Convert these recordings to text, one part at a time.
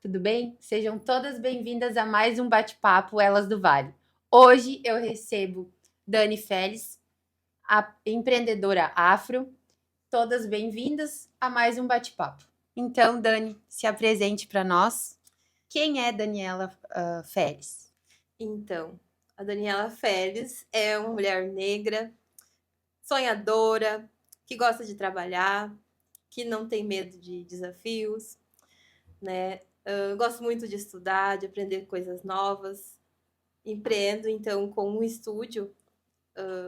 tudo bem? Sejam todas bem-vindas a mais um bate-papo Elas do Vale. Hoje eu recebo Dani Félix, a empreendedora afro. Todas bem-vindas a mais um bate-papo. Então, Dani, se apresente para nós. Quem é Daniela Félix? Então, a Daniela Félix é uma mulher negra, sonhadora, que gosta de trabalhar, que não tem medo de desafios, né? Gosto muito de estudar, de aprender coisas novas. Empreendo, então, com um estúdio,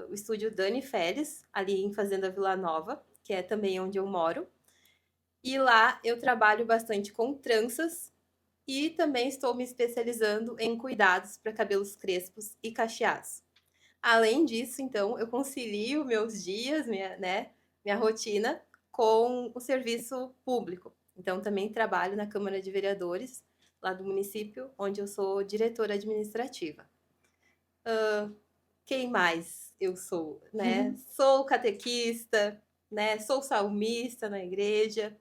o estúdio Dani Félix, ali em Fazenda Vila Nova, que é também onde eu moro. E lá eu trabalho bastante com tranças e também estou me especializando em cuidados para cabelos crespos e cacheados. Além disso, então, eu concilio meus dias, minha rotina com o serviço público. Então, também trabalho na Câmara de Vereadores, lá do município, onde eu sou diretora administrativa. Quem mais eu sou, né? Sou catequista, né? Sou salmista na igreja.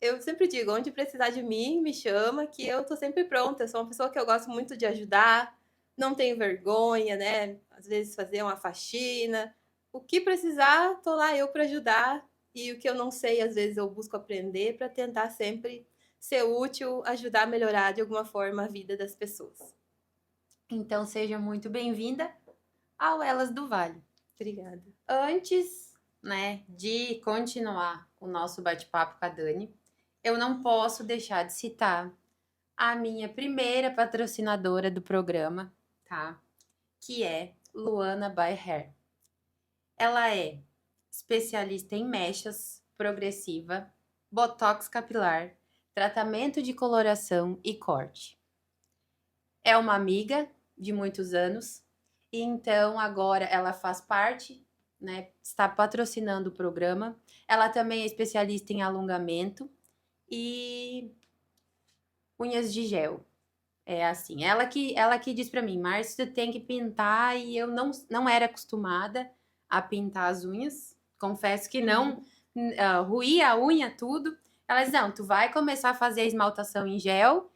Eu sempre digo, onde precisar de mim, me chama, que eu tô sempre pronta. Eu sou uma pessoa que eu gosto muito de ajudar, não tenho vergonha, né? Às vezes fazer uma faxina. O que precisar, tô lá eu para ajudar. E o que eu não sei, às vezes eu busco aprender para tentar sempre ser útil, ajudar a melhorar de alguma forma a vida das pessoas. Então, seja muito bem-vinda ao Elas do Vale. Obrigada. Antes, né, de continuar o nosso bate-papo com a Dani, eu não posso deixar de citar a minha primeira patrocinadora do programa, tá? Que é Luana by Hair. Ela é especialista em mechas progressiva, botox capilar, tratamento de coloração e corte. É uma amiga de muitos anos e então agora ela faz parte, né? Está patrocinando o programa. Ela também é especialista em alongamento e unhas de gel. É assim, ela que diz para mim, Márcia, tu tem que pintar e eu não era acostumada a pintar as unhas. Confesso que não, ruía a unha tudo. Ela diz, não, tu vai começar a fazer a esmaltação em gel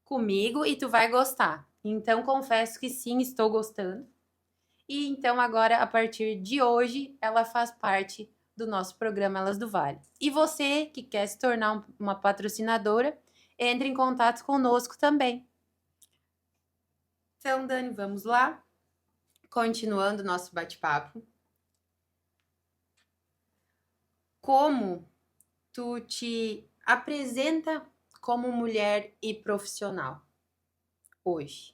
comigo e tu vai gostar. Então, confesso que sim, estou gostando. E então, agora, a partir de hoje, ela faz parte do nosso programa Elas do Vale. E você que quer se tornar uma patrocinadora, entre em contato conosco também. Então, Dani, vamos lá. Continuando nosso bate-papo. Como tu te apresenta como mulher e profissional hoje?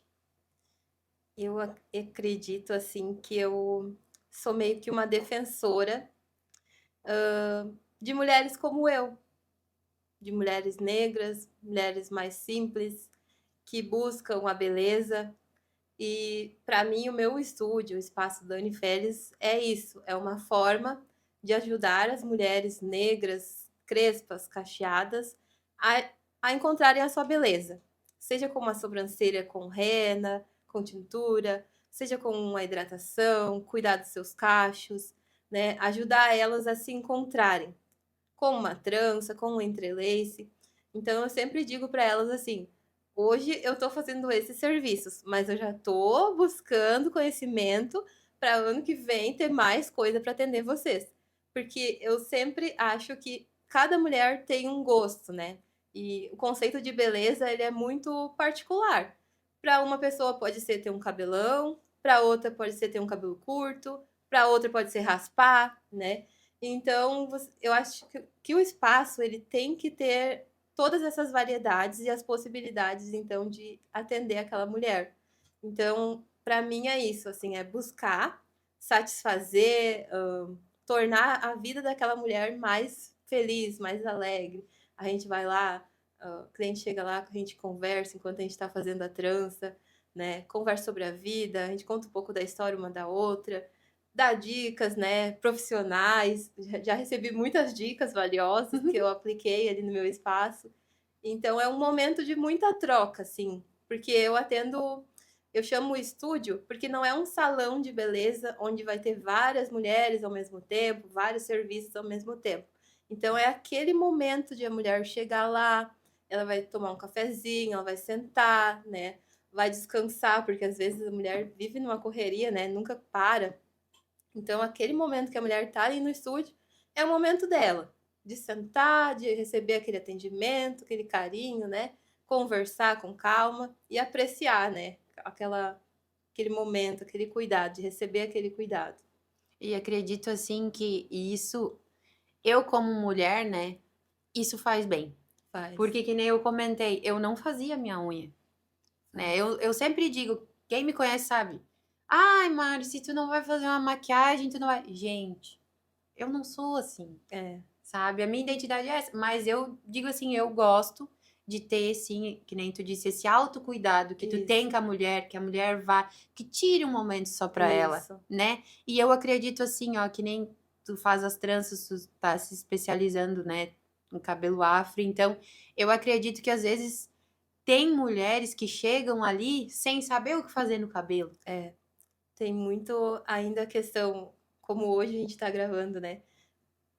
Eu acredito assim que eu sou meio que uma defensora de mulheres como eu, de mulheres negras, mulheres mais simples, que buscam a beleza. E para mim, o meu estúdio, o Espaço Dani Félix, é isso: é uma forma de ajudar as mulheres negras, crespas, cacheadas, a, a encontrarem a sua beleza. Seja com uma sobrancelha com rena, com tintura, seja com uma hidratação, cuidar dos seus cachos, né? Ajudar elas a se encontrarem com uma trança, com um entrelace. Então eu sempre digo para elas assim: hoje eu estou fazendo esses serviços, mas eu já estou buscando conhecimento para ano que vem ter mais coisa para atender vocês. Porque eu sempre acho que cada mulher tem um gosto, né? E o conceito de beleza ele é muito particular. Para uma pessoa pode ser ter um cabelão, para outra pode ser ter um cabelo curto, para outra pode ser raspar, né? Então, eu acho que o espaço ele tem que ter todas essas variedades e as possibilidades, então, de atender aquela mulher. Então, para mim é isso, assim, é buscar satisfazer, tornar a vida daquela mulher mais feliz, mais alegre. A gente vai lá, o cliente chega lá, a gente conversa enquanto a gente está fazendo a trança, né? Conversa sobre a vida, a gente conta um pouco da história uma da outra, dá dicas, né, profissionais. Já recebi muitas dicas valiosas que eu apliquei ali no meu espaço. Então é um momento de muita troca, assim, porque eu chamo o estúdio porque não é um salão de beleza onde vai ter várias mulheres ao mesmo tempo, vários serviços ao mesmo tempo. Então é aquele momento de a mulher chegar lá, ela vai tomar um cafezinho, ela vai sentar, né? Vai descansar, porque às vezes a mulher vive numa correria, né? Nunca para. Então, aquele momento que a mulher tá ali no estúdio é o momento dela, de sentar, de receber aquele atendimento, aquele carinho, né? Conversar com calma e apreciar, né? Aquele momento, aquele cuidado, de receber aquele cuidado. E acredito assim que isso, eu como mulher, né, isso faz bem. Faz, Porque que nem eu comentei, eu não fazia minha unha, né? Eu sempre digo, quem me conhece sabe. Ai, Mari, se tu não vai fazer uma maquiagem, tu não vai. Gente, eu não sou assim, é, sabe? A minha identidade é essa. Mas eu digo assim, eu gosto de ter, sim, que nem tu disse, esse autocuidado que tu tem isso, com a mulher, que a mulher vá, que tire um momento só pra ela, isso, né? E eu acredito assim, ó, que nem tu faz as tranças, tu tá se especializando, né, em cabelo afro. Então, eu acredito que às vezes tem mulheres que chegam ali sem saber o que fazer no cabelo. é. Tem muito ainda a questão, como hoje a gente tá gravando, né?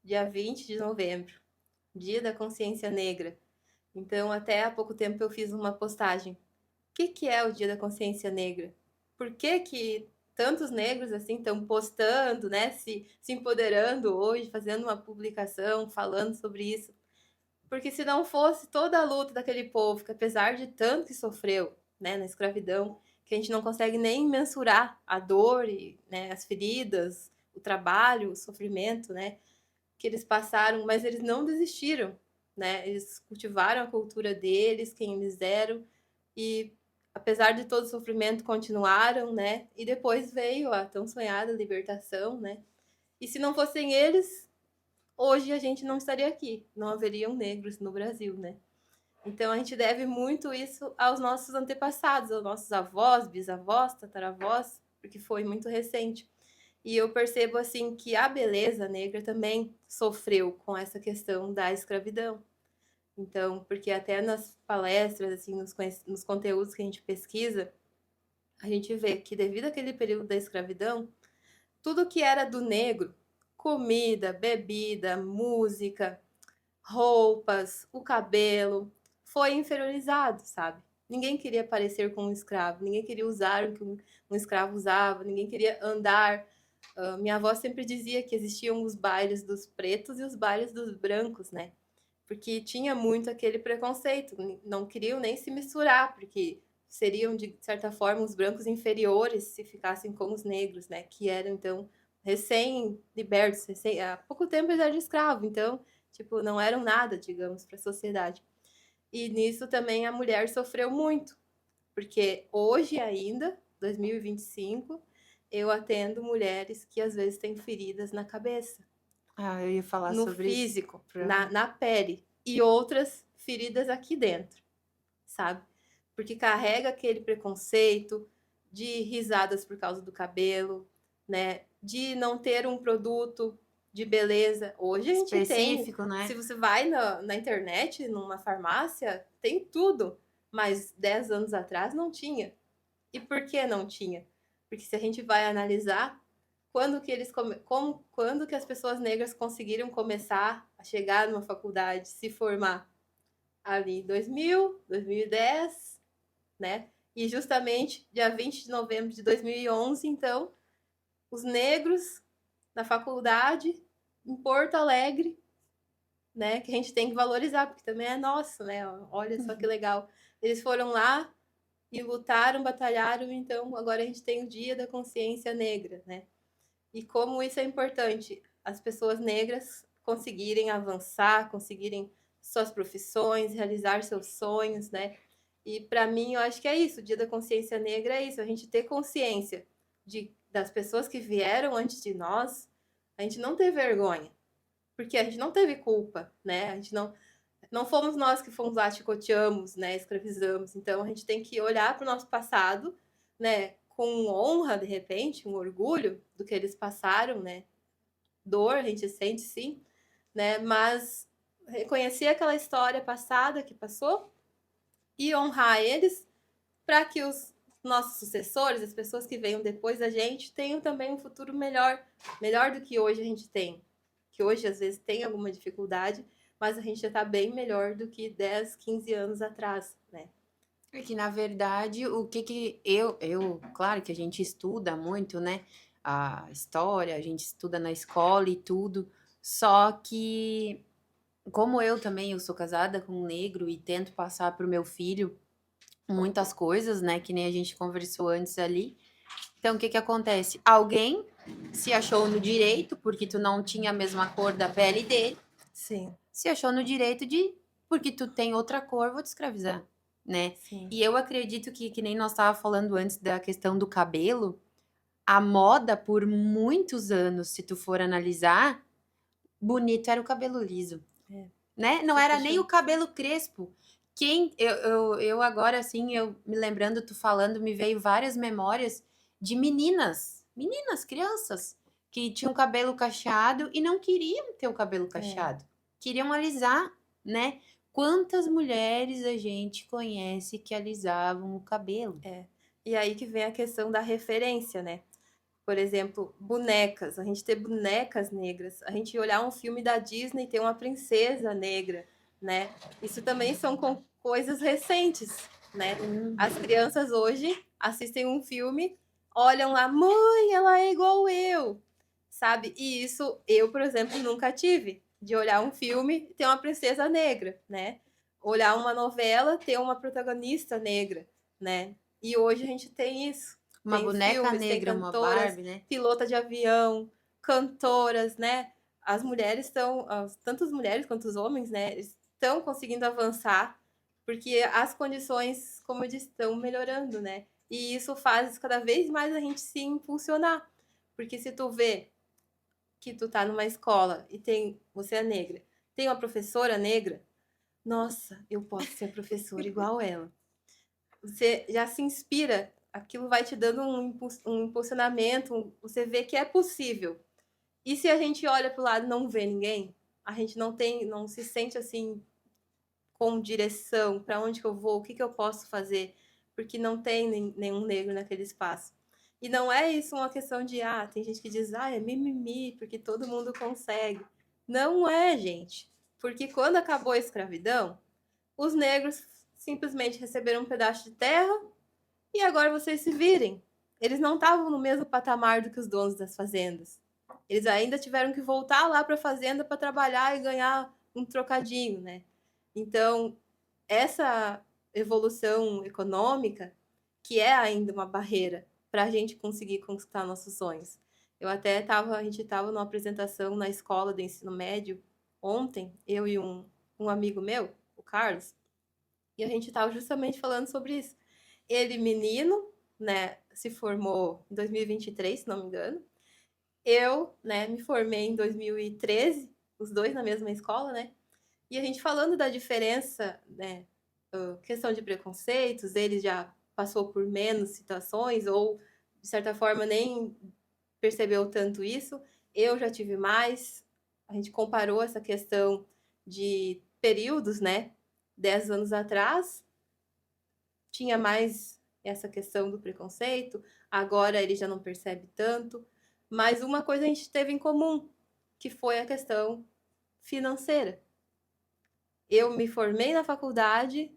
Dia 20 de novembro, Dia da Consciência Negra. Então, até há pouco tempo eu fiz uma postagem. O que é o Dia da Consciência Negra? Por que tantos negros assim estão postando, né, se empoderando hoje, fazendo uma publicação falando sobre isso? Porque se não fosse toda a luta daquele povo, que apesar de tanto que sofreu, né, na escravidão, que a gente não consegue nem mensurar a dor e, né, as feridas, o trabalho, o sofrimento, né, que eles passaram, mas eles não desistiram, né? Eles cultivaram a cultura deles, quem eles eram, e apesar de todo o sofrimento, continuaram, né? E depois veio a tão sonhada libertação, né? E se não fossem eles, hoje a gente não estaria aqui, não haveriam negros no Brasil, né? Então a gente deve muito isso aos nossos antepassados, aos nossos avós, bisavós, tataravós, porque foi muito recente. E eu percebo assim que a beleza negra também sofreu com essa questão da escravidão. Então, porque até nas palestras, assim, nos conteúdos que a gente pesquisa, a gente vê que devido àquele período da escravidão, tudo que era do negro, comida, bebida, música, roupas, o cabelo, foi inferiorizado, sabe? Ninguém queria parecer com um escravo, ninguém queria usar o que um escravo usava, ninguém queria andar. Minha avó sempre dizia que existiam os bailes dos pretos e os bailes dos brancos, né? Porque tinha muito aquele preconceito, não queriam nem se misturar, porque seriam, de certa forma, os brancos inferiores se ficassem com os negros, né? Que eram, então, recém-libertos, há pouco tempo eles eram escravos, então, tipo, não eram nada, digamos, para a sociedade. E nisso também a mulher sofreu muito, porque hoje ainda, 2025, eu atendo mulheres que às vezes têm feridas na cabeça, Ah, eu ia falar no sobre isso. físico, na pele, e outras feridas aqui dentro, sabe? Porque carrega aquele preconceito de risadas por causa do cabelo, né? De não ter um produto de beleza. Hoje a gente tem, Específico, se né? você vai na internet, numa farmácia, tem tudo. Mas 10 anos atrás não tinha. E por que não tinha? Porque se a gente vai analisar quando que quando que as pessoas negras conseguiram começar a chegar numa faculdade, se formar ali 2000, 2010, né? E justamente dia 20 de novembro de 2011, então, os negros na faculdade em Porto Alegre, né, que a gente tem que valorizar, porque também é nosso, né? Olha só que legal. Eles foram lá e lutaram, batalharam, então agora a gente tem o Dia da Consciência Negra, né? E como isso é importante, as pessoas negras conseguirem avançar, conseguirem suas profissões, realizar seus sonhos, né? E para mim, eu acho que é isso, o Dia da Consciência Negra é isso, a gente ter consciência das pessoas que vieram antes de nós, a gente não ter vergonha, porque a gente não teve culpa, né? A gente não fomos nós que fomos lá, chicoteamos, né, escravizamos. Então a gente tem que olhar para o nosso passado, né, com honra, de repente, um orgulho do que eles passaram, né? Dor, a gente sente sim, né? Mas reconhecer aquela história passada que passou e honrar eles para que os nossos sucessores, as pessoas que venham depois da gente, tenham também um futuro melhor, melhor do que hoje a gente tem. Que hoje às vezes tem alguma dificuldade, mas a gente já tá bem melhor do que 10, 15 anos atrás, né? É que, na verdade, o que que claro que a gente estuda muito, né? A história, a gente estuda na escola e tudo, só que, como eu sou casada com um negro e tento passar pro meu filho muitas coisas, né? Que nem a gente conversou antes ali. Então, o que que acontece? Alguém se achou no direito, porque tu não tinha a mesma cor da pele dele, Sim, se achou no direito de, porque tu tem outra cor, vou te escravizar, né? sim. E eu acredito que nem nós estava falando antes da questão do cabelo, a moda por muitos anos, se tu for analisar, bonito era o cabelo liso, É. né? Não Você era nem puxou. o cabelo crespo. Eu agora, assim, eu me lembrando, tu falando, me veio várias memórias de meninas, crianças, que tinham cabelo cacheado e não queriam ter o cabelo É. cacheado, queriam alisar, né? Quantas mulheres a gente conhece que alisavam o cabelo? É. E aí que vem a questão da referência, né? Por exemplo, bonecas. A gente ter bonecas negras. A gente olhar um filme da Disney e ter uma princesa negra, né? Isso também são coisas recentes, né? As crianças hoje assistem um filme, olham lá, mãe, ela é igual eu, sabe? E isso eu, por exemplo, nunca tive. De olhar um filme e ter uma princesa negra, né? Olhar uma novela, ter uma protagonista negra, né? E hoje a gente tem isso. Uma Tem boneca filmes, tem negra, uma cantoras, Barbie, né? pilota de avião, cantoras, né? As mulheres estão, tanto as mulheres quanto os homens, né? Estão conseguindo avançar porque as condições, como eu disse, estão melhorando, né? E isso faz cada vez mais a gente se impulsionar. Porque se tu vê que tu tá numa escola e você é negra, tem uma professora negra, nossa, eu posso ser professora igual ela. Você já se inspira, aquilo vai te dando um impulsionamento, você vê que é possível. E se a gente olha para o lado e não vê ninguém, a gente não se sente assim com direção, para onde que eu vou, o que que eu posso fazer, porque não tem nenhum negro naquele espaço. E não é isso uma questão de, tem gente que diz, é mimimi, porque todo mundo consegue. Não é, gente. Porque quando acabou a escravidão, os negros simplesmente receberam um pedaço de terra e agora vocês se virem. Eles não estavam no mesmo patamar do que os donos das fazendas. Eles ainda tiveram que voltar lá para a fazenda para trabalhar e ganhar um trocadinho, né? Então, essa evolução econômica, que é ainda uma barreira para a gente conseguir conquistar nossos sonhos. A gente estava numa apresentação na escola do ensino médio ontem, eu e um amigo meu, o Carlos, e a gente estava justamente falando sobre isso. Ele, menino, né, se formou em 2023, se não me engano. Eu, né, me formei em 2013, os dois na mesma escola, né? E a gente falando da diferença, né, questão de preconceitos, ele já passou por menos situações ou de certa forma nem percebeu tanto isso. Eu já tive mais. A gente comparou essa questão de períodos, né? 10 anos atrás tinha mais essa questão do preconceito, agora ele já não percebe tanto. Mas uma coisa a gente teve em comum, que foi a questão financeira. Eu me formei na faculdade,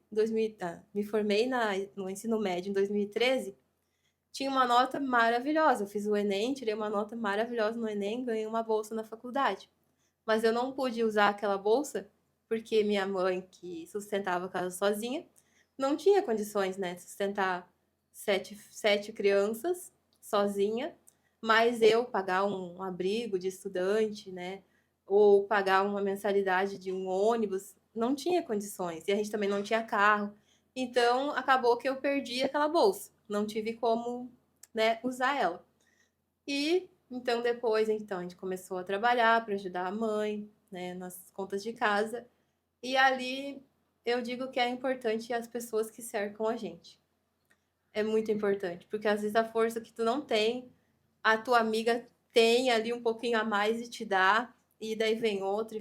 me formei no ensino médio em 2013, tinha uma nota maravilhosa. Eu fiz o Enem, tirei uma nota maravilhosa no Enem, ganhei uma bolsa na faculdade. Mas eu não pude usar aquela bolsa porque minha mãe, que sustentava a casa sozinha, não tinha condições, né, de sustentar sete crianças sozinha, mas eu pagar um abrigo de estudante, né, ou pagar uma mensalidade de um ônibus, não tinha condições. E a gente também não tinha carro. Então, acabou que eu perdi aquela bolsa. Não tive como, né, usar ela. E então depois, então, a gente começou a trabalhar para ajudar a mãe, né, nas contas de casa. E ali eu digo que é importante as pessoas que cercam a gente. É muito importante, porque às vezes a força que tu não tem, a tua amiga tem ali um pouquinho a mais e te dá, e daí vem outro,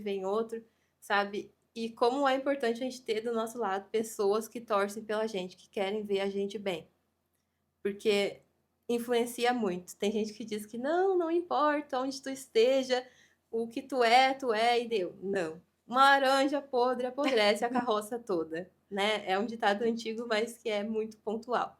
sabe? E como é importante a gente ter do nosso lado pessoas que torcem pela gente, que querem ver a gente bem. Porque influencia muito. Tem gente que diz que não importa onde tu esteja, o que tu é e deu. Não. uma laranja podre apodrece a carroça toda, né? É um ditado antigo, mas que é muito pontual.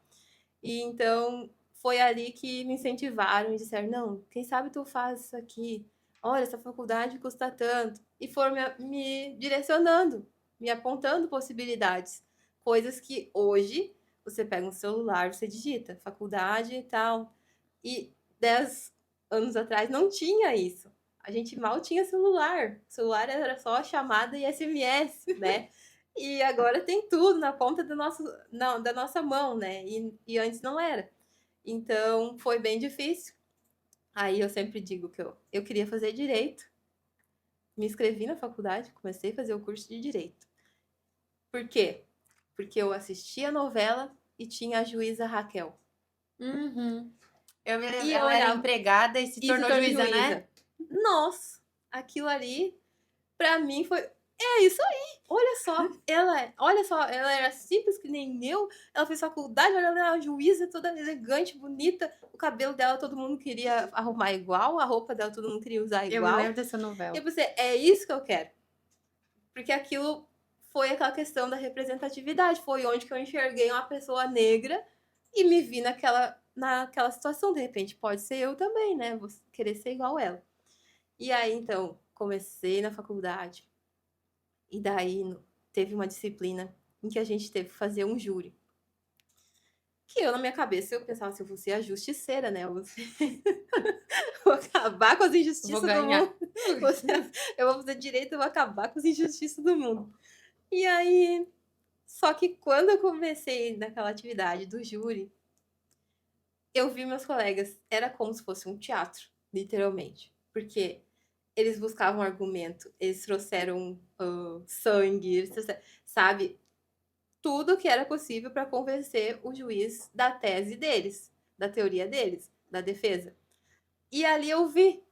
E então foi ali que me incentivaram e disseram: não, quem sabe tu faz isso aqui? Olha, essa faculdade custa tanto. E foram me direcionando, me apontando possibilidades. Coisas que hoje você pega um celular, você digita faculdade e tal. E 10 anos atrás não tinha isso. A gente mal tinha celular. O celular era só chamada e SMS, né? E agora tem tudo na ponta do nosso, não, da nossa mão, né? E antes não era. Então foi bem difícil. Aí eu sempre digo que eu queria fazer direito. Me inscrevi na faculdade, comecei a fazer o curso de direito. Por quê? Porque eu assisti a novela e tinha a juíza Raquel. Uhum. E eu Ela era olhava empregada e se e se tornou tornou juíza, né? juíza. Nossa, aquilo ali pra mim foi. É isso aí, olha só, ela era simples que nem eu, ela fez faculdade, olha, ela era uma juíza toda elegante, bonita, o cabelo dela todo mundo queria arrumar igual, a roupa dela todo mundo queria usar Eu me igual. lembro dessa E novela. eu pensei, é isso que eu quero. Porque aquilo foi aquela questão da representatividade, foi onde que eu enxerguei uma pessoa negra e me vi naquela situação, de repente pode ser eu também, né, vou querer ser igual ela. E aí, então, comecei na faculdade, e daí teve uma disciplina em que a gente teve que fazer um júri. Que eu, na minha cabeça, eu pensava assim, eu vou ser a justiceira, né? Vou acabar com as Vou injustiças do ganhar. mundo. Eu vou fazer direito, eu vou acabar com as injustiças do mundo. E aí, só que quando eu comecei naquela atividade do júri, eu vi meus colegas, era como se fosse um teatro, literalmente. Porque eles buscavam argumento, eles trouxeram sangue, eles trouxeram, sabe? Tudo que era possível para convencer o juiz da tese deles, da teoria deles, da defesa. E ali eu vi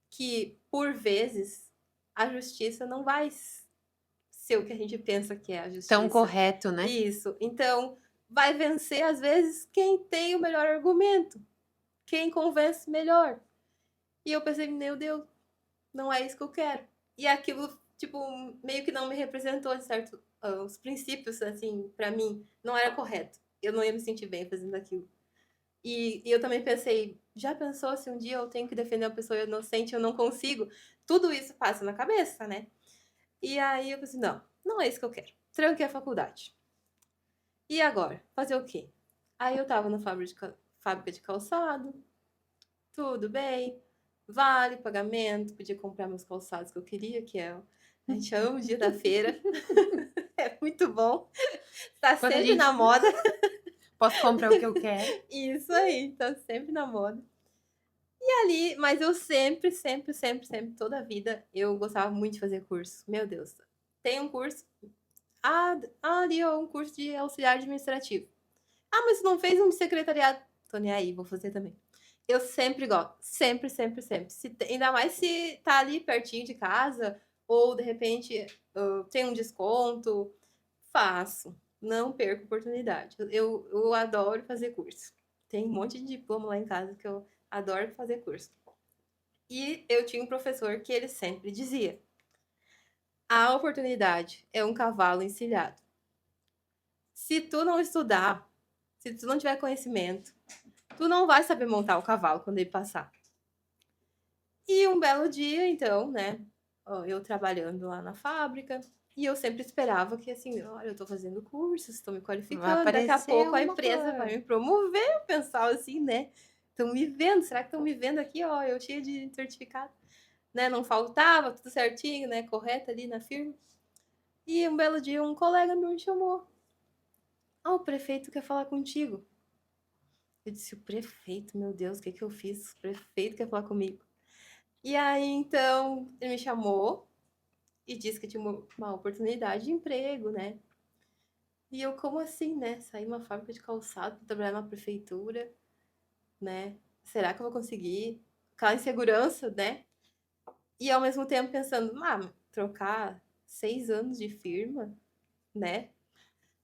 que, por vezes, a justiça não vai ser o que a gente pensa que é a justiça. Tão correto, né? Isso. Então, vai vencer, às vezes, quem tem o melhor argumento, quem convence melhor. E eu pensei, meu Deus, não é isso que eu quero. E aquilo, tipo, meio que não me representou, de certo, os princípios, assim, para mim, não era correto. Eu não ia me sentir bem fazendo aquilo. E eu também pensei, já pensou se um dia eu tenho que defender uma pessoa inocente e eu não consigo? Tudo isso passa na cabeça, né? E aí eu pensei, não, não é isso que eu quero. Tranquei a faculdade. E agora? Fazer o quê? Aí eu tava na fábrica de calçado, tudo bem, vale pagamento, podia comprar meus calçados que eu queria, que é. A gente ama o dia da feira. É muito bom. Tá Quando a sempre gente na moda. posso comprar o que eu quero. Isso aí, tá sempre na moda. E ali, mas eu sempre, sempre, sempre, sempre, toda a vida, eu gostava muito de fazer curso. Meu Deus. Tem um curso. Ali, ó, um curso de auxiliar administrativo. Ah, mas você não fez um de secretariado? Tô nem aí, vou fazer também. Eu sempre gosto. Sempre, sempre, sempre. Ainda mais se tá ali pertinho de casa, ou de repente tem um desconto, faço. Não perco oportunidade. Eu adoro fazer curso. Tem um monte de diploma lá em casa que eu adoro fazer curso. E eu tinha um professor que ele sempre dizia: a oportunidade é um cavalo encilhado. Se tu não estudar, se tu não tiver conhecimento, tu não vai saber montar o cavalo quando ele passar. E um belo dia, então, né, eu trabalhando lá na fábrica, e eu sempre esperava que, assim, olha, eu tô fazendo curso, estou me Vai qualificando, daqui a aparecer pouco a alguma empresa vai coisa. me promover, eu pensava assim, né? Estão me vendo, será que estão me vendo aqui, ó, eu cheia de certificado, né? Não faltava, tudo certinho, né? Correto ali na firma. E um belo dia um colega meu me chamou. O prefeito quer falar contigo. Eu disse, o prefeito, meu Deus, o que eu fiz? O prefeito quer falar comigo. E aí, então, ele me chamou e disse que tinha uma oportunidade de emprego, né? E eu, como assim, né? Sair uma fábrica de calçado para trabalhar na prefeitura, né? Será que eu vou conseguir? Aquela insegurança, né? E ao mesmo tempo pensando, trocar 6 anos de firma, né?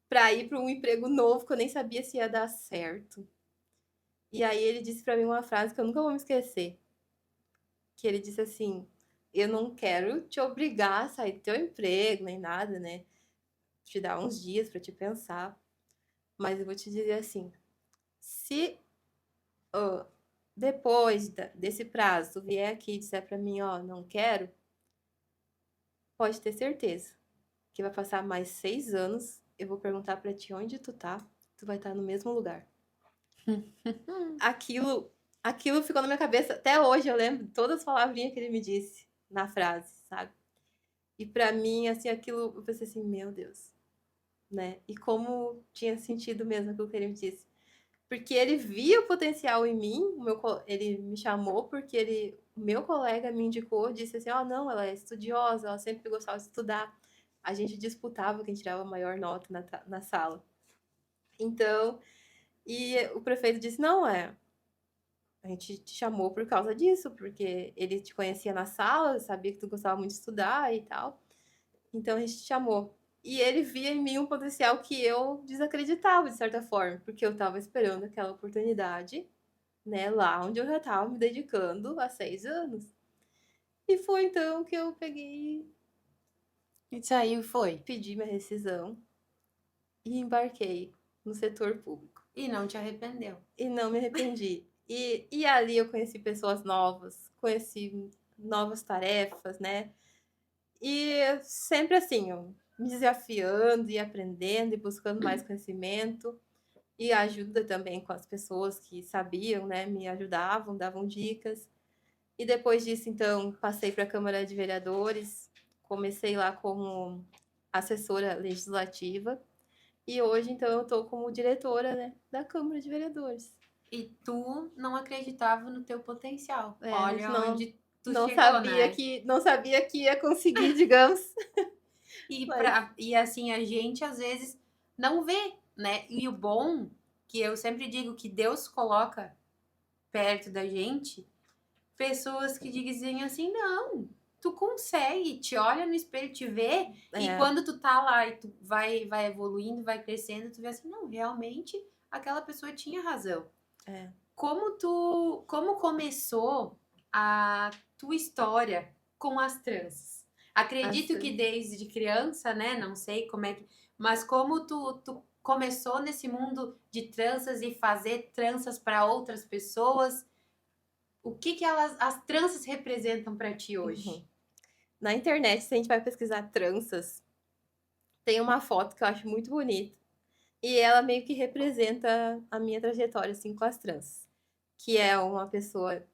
Para ir para um emprego novo que eu nem sabia se ia dar certo. E aí ele disse para mim uma frase que eu nunca vou me esquecer. Que ele disse assim: eu não quero te obrigar a sair do teu emprego, nem nada, né? Te dar uns dias para te pensar. Mas eu vou te dizer assim, se ó, depois desse prazo tu vier aqui e disser para mim, ó, não quero, pode ter certeza que vai passar mais 6 anos, eu vou perguntar para ti onde tu vai estar no mesmo lugar. Aquilo, aquilo ficou na minha cabeça, até hoje eu lembro de todas as palavrinhas que ele me disse na frase, sabe? E para mim, assim, aquilo, eu pensei assim, meu Deus, né? E como tinha sentido mesmo aquilo que ele me disse. Porque ele via o potencial em mim, ele me chamou porque o meu colega me indicou, disse assim, ó, não, ela é estudiosa, ela sempre gostava de estudar. A gente disputava quem tirava a maior nota na sala. Então, e o prefeito disse, não, a gente te chamou por causa disso, porque ele te conhecia na sala, sabia que tu gostava muito de estudar e tal. Então a gente te chamou. E ele via em mim um potencial que eu desacreditava, de certa forma, porque eu estava esperando aquela oportunidade, né, lá onde eu já estava me dedicando há 6 anos. E foi então que eu peguei, E saiu e foi. pedi minha rescisão e embarquei no setor público. E não te arrependeu. E não me arrependi. E ali eu conheci pessoas novas, conheci novas tarefas, né? E sempre assim, ó, me desafiando e aprendendo e buscando mais conhecimento e ajuda também com as pessoas que sabiam, né? Me ajudavam, davam dicas. E depois disso, então, passei para a Câmara de Vereadores, comecei lá como assessora legislativa e hoje, então, eu estou como diretora, né, da Câmara de Vereadores. E tu não acreditava no teu potencial. A gente Olha onde tu não chegou, sabia né? que não sabia que ia conseguir, digamos. Mas E assim, a gente às vezes não vê, né? E o bom, que eu sempre digo que Deus coloca perto da gente, pessoas que dizem assim, não, tu consegue, te olha no espelho, te vê, e é, quando tu tá lá e tu vai evoluindo, vai crescendo, tu vê assim, não, realmente aquela pessoa tinha razão. é. Como começou a tua história com as tranças? Acredito que Assim. desde criança, né? Não sei como é que. Mas como tu começou nesse mundo de tranças e fazer tranças para outras pessoas, o que que as tranças representam para ti hoje? Uhum. Na internet, se a gente vai pesquisar tranças, tem uma foto que eu acho muito bonita. E ela meio que representa a minha trajetória, assim, com as tranças. Que é uma pessoa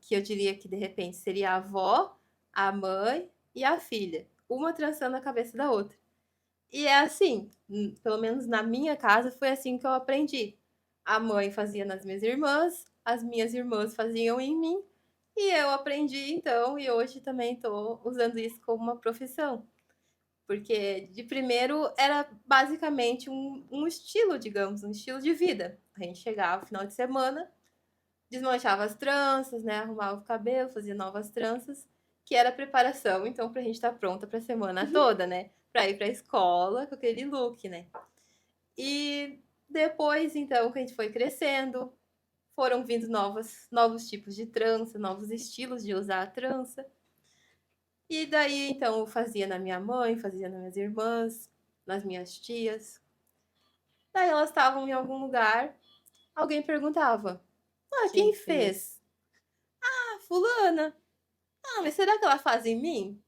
que eu diria que, de repente, seria a avó, a mãe e a filha. Uma trançando a cabeça da outra. E é assim, pelo menos na minha casa, foi assim que eu aprendi. A mãe fazia nas minhas irmãs, as minhas irmãs faziam em mim, e eu aprendi então, e hoje também estou usando isso como uma profissão. Porque de primeiro era basicamente um estilo, digamos, um estilo de vida. A gente chegava no final de semana, desmanchava as tranças, né? Arrumava o cabelo, fazia novas tranças, que era a preparação, então, pra gente estar pronta pra semana toda, né? Pra ir pra escola com aquele look, né? E depois, então, que a gente foi crescendo, foram vindo novos tipos de trança, novos estilos de usar a trança. E daí, então, eu fazia na minha mãe, fazia nas minhas irmãs, nas minhas tias. Daí elas estavam em algum lugar, alguém perguntava: Ah, Quem quem fez? fez? Ah, fulana. Ah, mas será que ela faz em mim?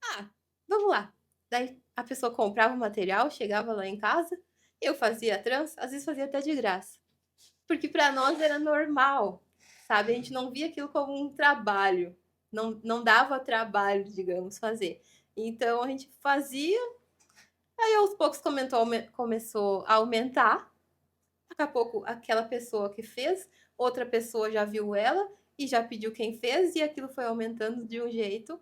Ah, vamos lá. Daí a pessoa comprava o material, chegava lá em casa, eu fazia a trança, às vezes fazia até de graça. Porque para nós era normal, sabe? A gente não via aquilo como um trabalho. Não dava trabalho, digamos, fazer. Então a gente fazia, aí aos poucos começou a aumentar. Daqui a pouco aquela pessoa que fez, outra pessoa já viu ela e já pediu quem fez, e aquilo foi aumentando de um jeito.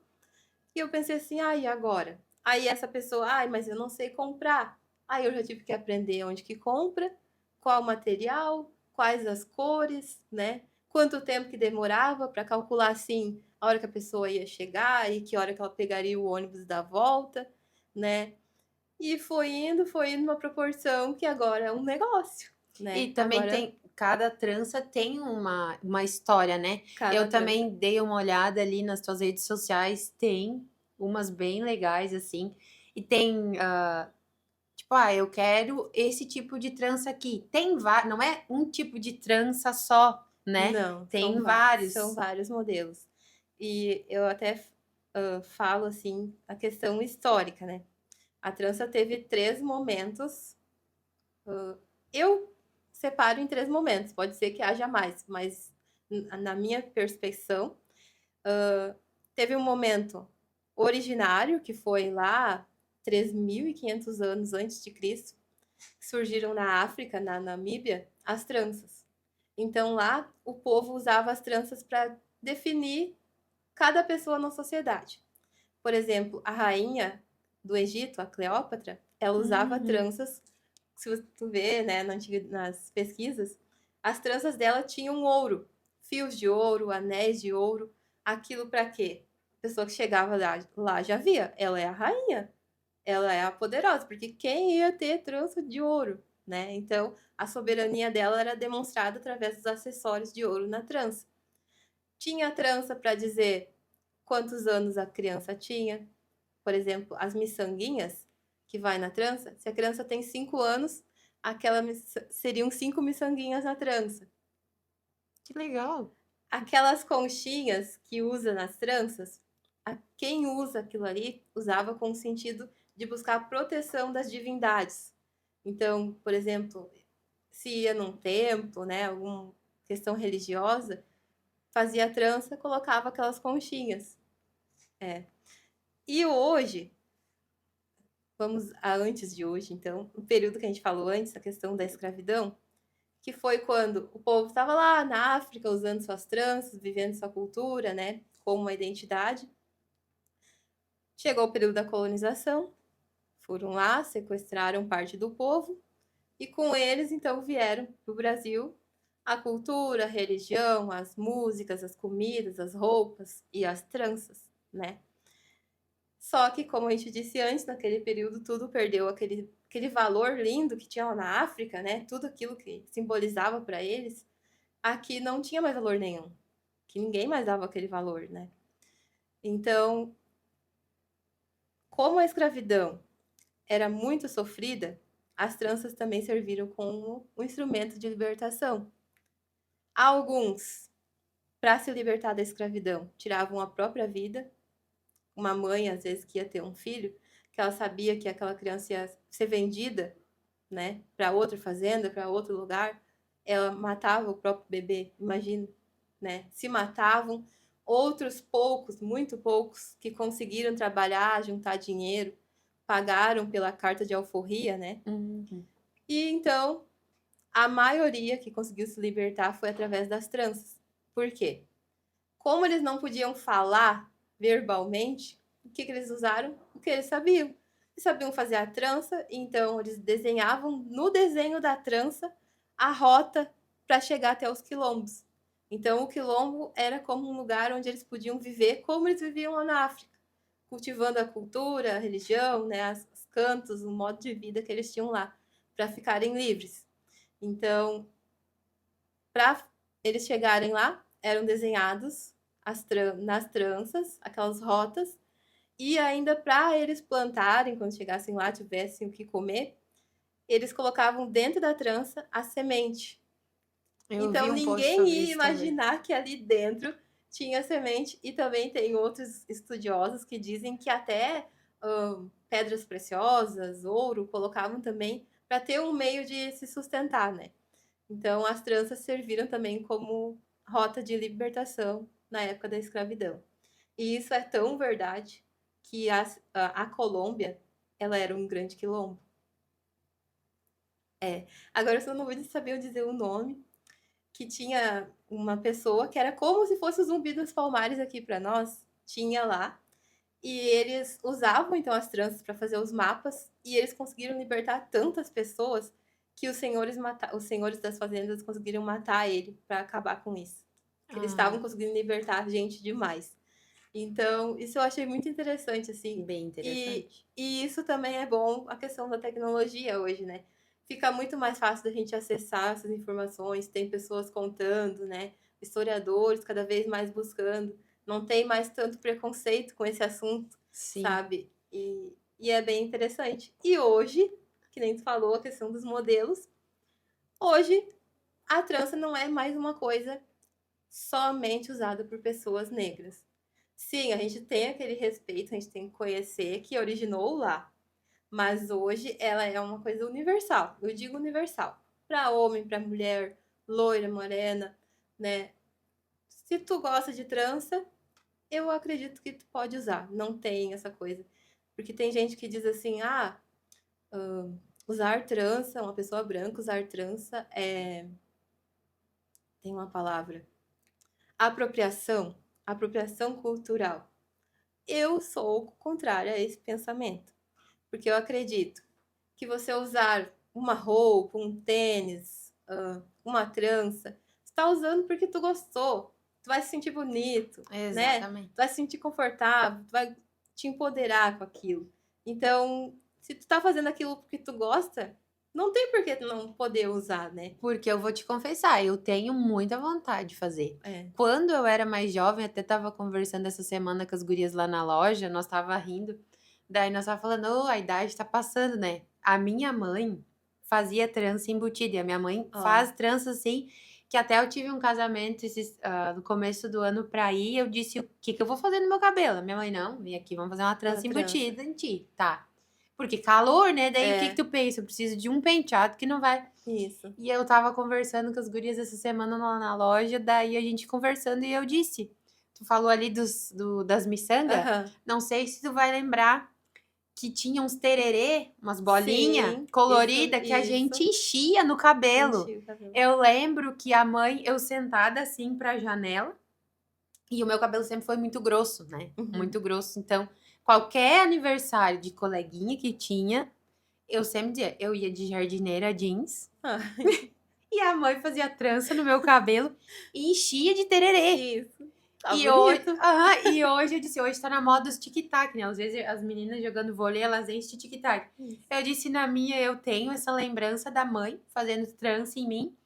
E eu pensei assim, ah, e agora? Aí essa pessoa, ai, mas eu não sei comprar. Aí eu já tive que aprender onde que compra, qual o material, quais as cores, né? Quanto tempo que demorava para calcular assim a hora que a pessoa ia chegar e que hora que ela pegaria o ônibus da volta, né? E foi indo uma proporção que agora é um negócio, né? E também Agora cada trança tem uma história, né? Cada Eu trança. também dei uma olhada ali nas tuas redes sociais, tem umas bem legais, assim. E tem, tipo, eu quero esse tipo de trança aqui. Tem vários, não é um tipo de trança só, né? Não, Tem são vários. vários modelos. E eu até falo assim a questão histórica, né? A trança teve 3 momentos. Eu separo em 3 momentos, pode ser que haja mais, mas na minha perspectiva, teve um momento originário, que foi lá 3.500 anos antes de Cristo, que surgiram na África, na Namíbia, as tranças. Então lá o povo usava as tranças para definir cada pessoa na sociedade. Por exemplo, a rainha do Egito, a Cleópatra, ela usava tranças. Se tu vê, né, nas pesquisas, as tranças dela tinham ouro, fios de ouro, anéis de ouro. Aquilo para quê? A pessoa que chegava lá já via, ela é a rainha, ela é a poderosa, porque quem ia ter trança de ouro, né? Então, a soberania dela era demonstrada através dos acessórios de ouro na trança. Tinha trança para dizer quantos anos a criança tinha. Por exemplo, as miçanguinhas que vai na trança, se a criança tem 5 anos, seriam 5 miçanguinhas na trança. Que legal. Aquelas conchinhas que usa nas tranças, quem usa aquilo ali usava com o sentido de buscar a proteção das divindades. Então, por exemplo, se ia num templo, né, alguma questão religiosa, fazia a trança, colocava aquelas conchinhas. E hoje, vamos a antes de hoje, então, o período que a gente falou antes, a questão da escravidão, que foi quando o povo estava lá na África usando suas tranças, vivendo sua cultura, né, como uma identidade. Chegou o período da colonização, foram lá, sequestraram parte do povo e com eles então vieram para o Brasil a cultura, a religião, as músicas, as comidas, as roupas e as tranças, né? Só que, como a gente disse antes, naquele período tudo perdeu aquele valor lindo que tinha lá na África, né? Tudo aquilo que simbolizava para eles, aqui não tinha mais valor nenhum, que ninguém mais dava aquele valor, né? Então, como a escravidão era muito sofrida, as tranças também serviram como um instrumento de libertação. Alguns, para se libertar da escravidão, tiravam a própria vida. Uma mãe, às vezes, que ia ter um filho, que ela sabia que aquela criança ia ser vendida, né, para outra fazenda, para outro lugar, ela matava o próprio bebê, imagina, né? Se matavam. Outros poucos, muito poucos, que conseguiram trabalhar, juntar dinheiro, pagaram pela carta de alforria, né? Uhum. E então a maioria que conseguiu se libertar foi através das tranças. Por quê? Como eles não podiam falar verbalmente, o que eles usaram? O que eles sabiam. Eles sabiam fazer a trança, então eles desenhavam no desenho da trança a rota para chegar até os quilombos. Então o quilombo era como um lugar onde eles podiam viver como eles viviam lá na África, cultivando a cultura, a religião, né, os cantos, o modo de vida que eles tinham lá, para ficarem livres. Então, para eles chegarem lá, eram desenhados nas tranças, aquelas rotas, e ainda para eles plantarem, quando chegassem lá, tivessem o que comer, eles colocavam dentro da trança a semente. Eu vi Então um post ninguém sobre ia isso também. imaginar que ali dentro tinha semente, e também tem outros estudiosos que dizem que até pedras preciosas, ouro, colocavam também para ter um meio de se sustentar, né? Então, as tranças serviram também como rota de libertação na época da escravidão. E isso é tão verdade que a Colômbia, ela era um grande quilombo. Agora eu só não vou saber dizer o nome, que tinha uma pessoa que era como se fosse o Zumbi dos Palmares aqui para nós, tinha lá, e eles usavam então as tranças para fazer os mapas, e eles conseguiram libertar tantas pessoas que os senhores das fazendas conseguiram matar ele para acabar com isso. Que eles estavam Ah, conseguindo libertar gente demais. Então, isso eu achei muito interessante, assim. bem E, interessante. e isso também é bom, a questão da tecnologia hoje, né? fica muito mais fácil da gente acessar essas informações, tem pessoas contando, né? Historiadores cada vez mais buscando, não tem mais tanto preconceito com esse assunto, Sim. sabe? E é bem interessante. E hoje, que nem tu falou, a questão dos modelos, hoje a trança não é mais uma coisa somente usada por pessoas negras. Sim, a gente tem aquele respeito, a gente tem que conhecer que originou lá. Mas hoje ela é uma coisa universal. Eu digo universal. Para homem, para mulher, loira, morena, né? Se tu gosta de trança, eu acredito que tu pode usar. Não tem essa coisa. Porque tem gente que diz assim, usar trança, uma pessoa branca usar trança é... Tem uma palavra. Apropriação. Apropriação cultural. Eu sou contrária a esse pensamento. Porque eu acredito que você usar uma roupa, um tênis, uma trança, você tá usando porque tu gostou. Tu vai se sentir bonito, né? Exatamente. Tu vai se sentir confortável, tu vai te empoderar com aquilo. Então, se tu tá fazendo aquilo porque tu gosta, não tem por que tu não poder usar, né? Porque eu vou te confessar, eu tenho muita vontade de fazer. É. Quando eu era mais jovem, até tava conversando essa semana com as gurias lá na loja, nós tava rindo. Daí nós tava falando, oh, a idade tá passando, né? A minha mãe fazia trança embutida. E a minha mãe faz trança assim, que até eu tive um casamento no começo do ano pra ir. Eu disse, o que eu vou fazer no meu cabelo? A minha mãe, não, vem aqui, vamos fazer uma trança embutida em ti. Tá. Porque calor, né? Daí o que tu pensa? Eu preciso de um penteado que não vai... Isso. E eu tava conversando com as gurias essa semana lá na loja, daí a gente conversando e eu disse, tu falou ali das miçangas, não sei se tu vai lembrar que tinha uns tererê, umas bolinhas coloridas que a gente enchia no cabelo. Eu lembro que a mãe, eu sentada assim pra janela, e o meu cabelo sempre foi muito grosso, né? Muito grosso, então qualquer aniversário de coleguinha que tinha, eu sempre dizia, eu ia de jardineira jeans. E a mãe fazia trança no meu cabelo e enchia de tererê. Isso. Tá e, bonito. e hoje eu disse, hoje tá na moda os tic-tac, né? Às vezes as meninas jogando vôlei, elas enchem de tic-tac. Eu disse, na minha, eu tenho essa lembrança da mãe fazendo trança em mim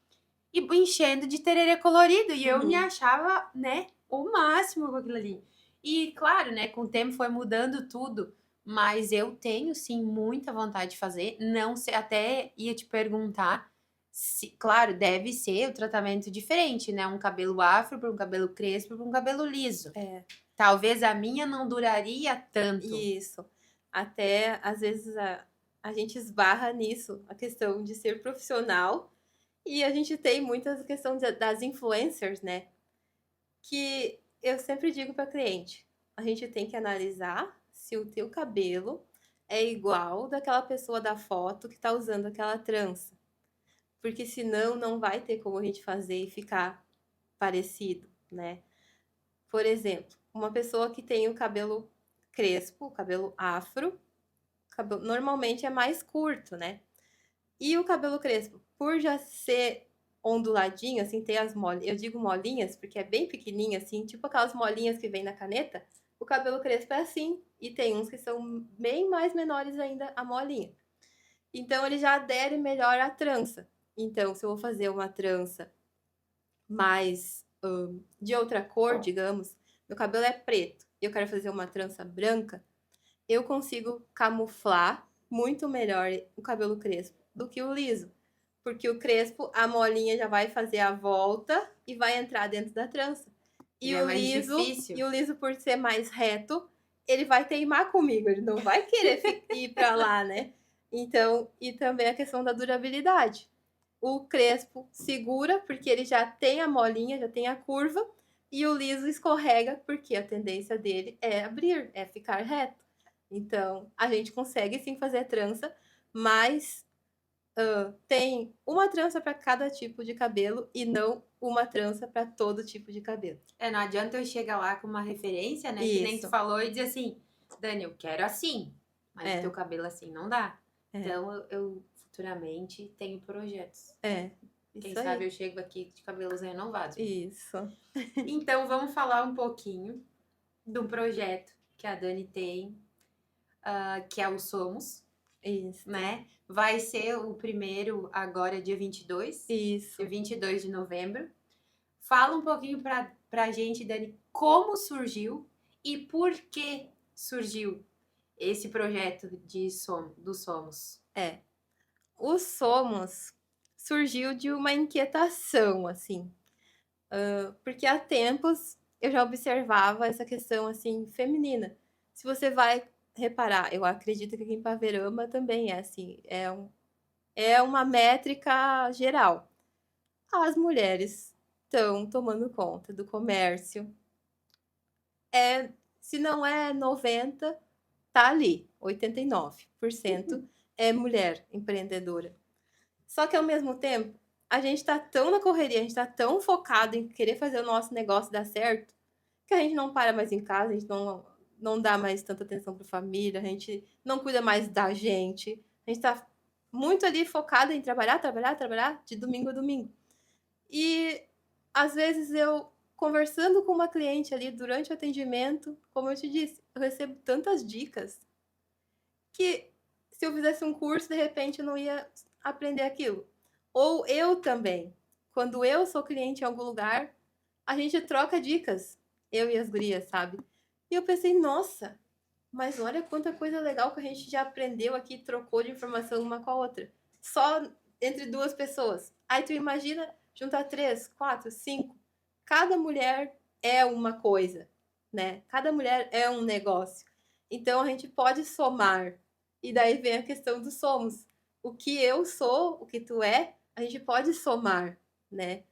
e enchendo de tererê colorido. E eu me achava, né, o máximo com aquilo ali. E claro, né, com o tempo foi mudando tudo. Mas eu tenho, sim, muita vontade de fazer. Não sei, até ia te perguntar se, claro, deve ser o tratamento diferente, né? Um cabelo afro para um cabelo crespo para um cabelo liso. Talvez a minha não duraria tanto. Isso. Até, às vezes, a gente esbarra nisso, a questão de ser profissional. E a gente tem muitas questões das influencers, né? Que eu sempre digo para cliente, a gente tem que analisar se o teu cabelo é igual daquela pessoa da foto que tá usando aquela trança. Porque senão não vai ter como a gente fazer e ficar parecido, né? Por exemplo, uma pessoa que tem o cabelo crespo, o cabelo afro, normalmente é mais curto, né? E o cabelo crespo, por já ser onduladinho, assim, ter as molinhas, eu digo molinhas porque é bem pequenininho, assim, tipo aquelas molinhas que vem na caneta, o cabelo crespo é assim, e tem uns que são bem mais menores ainda a molinha. Então, ele já adere melhor à trança. Então, se eu vou fazer uma trança mais de outra cor, digamos, meu cabelo é preto e eu quero fazer uma trança branca, eu consigo camuflar muito melhor o cabelo crespo do que o liso. Porque o crespo, a molinha já vai fazer a volta e vai entrar dentro da trança. E o liso, por ser mais reto, ele vai teimar comigo, ele não vai querer ir para lá, né? Então, e também a questão da durabilidade. O crespo segura, porque ele já tem a molinha, já tem a curva, e o liso escorrega, porque a tendência dele é abrir, é ficar reto. Então, a gente consegue sim fazer trança, mas tem uma trança para cada tipo de cabelo e não uma trança para todo tipo de cabelo. Não adianta eu chegar lá com uma referência, né? Que nem tu falou e dizer assim, Dani, eu quero assim, mas teu cabelo assim não dá. Então, eu futuramente tenho projetos. Quem sabe eu chego aqui de cabelos renovados. Isso. Então, vamos falar um pouquinho de um projeto que a Dani tem, que é o Somos. Isso. né? Vai ser o primeiro agora, dia 22, Isso. dia 22 de novembro. Fala um pouquinho pra gente, Dani, como surgiu e por que surgiu esse projeto do Somos. O Somos surgiu de uma inquietação, assim, porque há tempos eu já observava essa questão, assim, feminina. Se você vai reparar, eu acredito que aqui em Paverama também é assim, é uma métrica geral. As mulheres estão tomando conta do comércio. Se não é 90, tá ali, 89% é mulher empreendedora. Só que ao mesmo tempo, a gente tá tão na correria, a gente tá tão focado em querer fazer o nosso negócio dar certo, que a gente não para mais em casa, a gente não dá mais tanta atenção para a família, a gente não cuida mais da gente. A gente tá muito ali focado em trabalhar, trabalhar, trabalhar, de domingo a domingo. E às vezes eu conversando com uma cliente ali durante o atendimento, como eu te disse, eu recebo tantas dicas que se eu fizesse um curso, de repente eu não ia aprender aquilo. Ou eu também. Quando eu sou cliente em algum lugar, a gente troca dicas, eu e as gurias, sabe? E eu pensei, nossa, mas olha quanta coisa legal que a gente já aprendeu aqui, trocou de informação uma com a outra. Só entre duas pessoas. Aí tu imagina juntar 3, 4, 5. Cada mulher é uma coisa, né? Cada mulher é um negócio. Então a gente pode somar. E daí vem a questão do somos. O que eu sou, o que tu é, a gente pode somar, né?